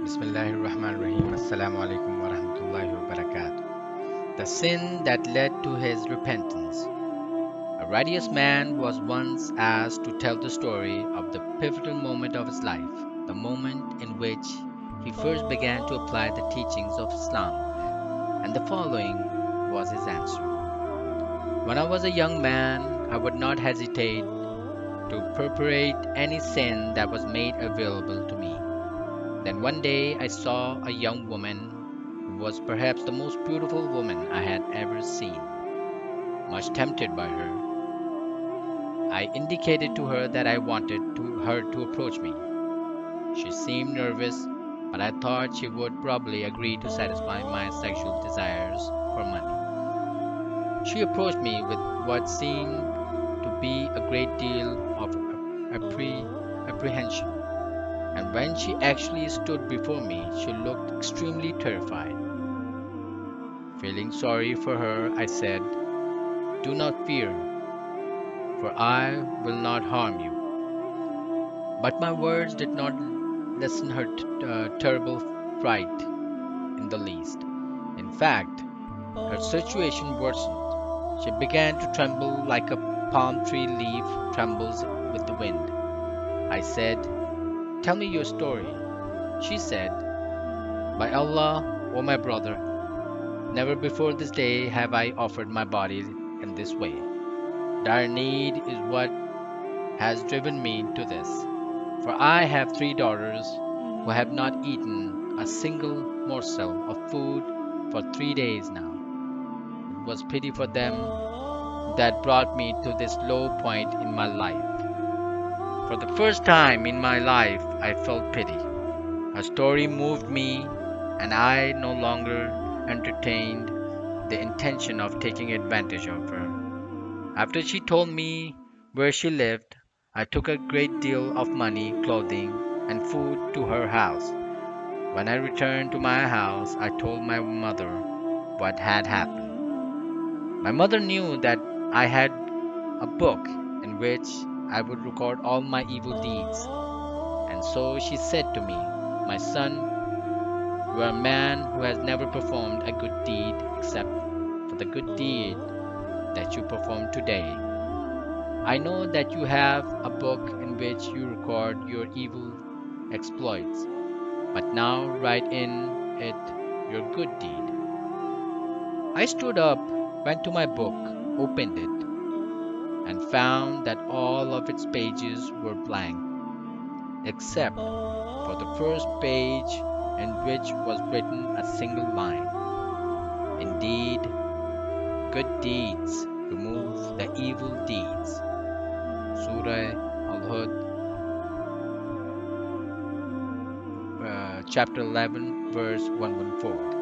Bismillahirrahmanirrahim. Assalamu alaikum wa rahmatullahi wa barakatuh. The sin that led to his repentance. A righteous man was once asked to tell the story of the pivotal moment of his life, the moment in which he first began to apply the teachings of Islam, and the following was his answer. When I was a young man, I would not hesitate to perpetrate any sin that was made available to me. Then one day I saw a young woman who was perhaps the most beautiful woman I had ever seen. Much tempted by her, I indicated to her that I wanted her to approach me. She seemed nervous, but I thought she would probably agree to satisfy my sexual desires for money. She approached me with what seemed to be a great deal of apprehension, and when she actually stood before me, she looked extremely terrified. Feeling sorry for her, I said, "Do not fear, for I will not harm you." But my words did not lessen her terrible fright in the least. In fact, her situation worsened. She began to tremble like a palm tree leaf trembles with the wind. I said, "Tell me your story." She said, "By Allah, O my brother, never before this day have I offered my body in this way. Dire need is what has driven me to this, for I have three daughters who have not eaten a single morsel of food for 3 days now. It was pity for them that brought me to this low point in my life. For the first time in my life, I felt pity. Her story moved me, and I no longer entertained the intention of taking advantage of her. After she told me where she lived, I took a great deal of money, clothing, and food to her house. When I returned to my house, I told my mother what had happened. My mother knew that I had a book in which I would record all my evil deeds, and so she said to me, "My son, you are a man who has never performed a good deed except for the good deed that you performed today. I know that you have a book in which you record your evil exploits, but now write in it your good deed." I stood up, went to my book, opened it, and found that all of its pages were blank, except for the first page in which was written a single line. Indeed, good deeds remove the evil deeds. Surah Al-Hud, chapter 11, verse 114.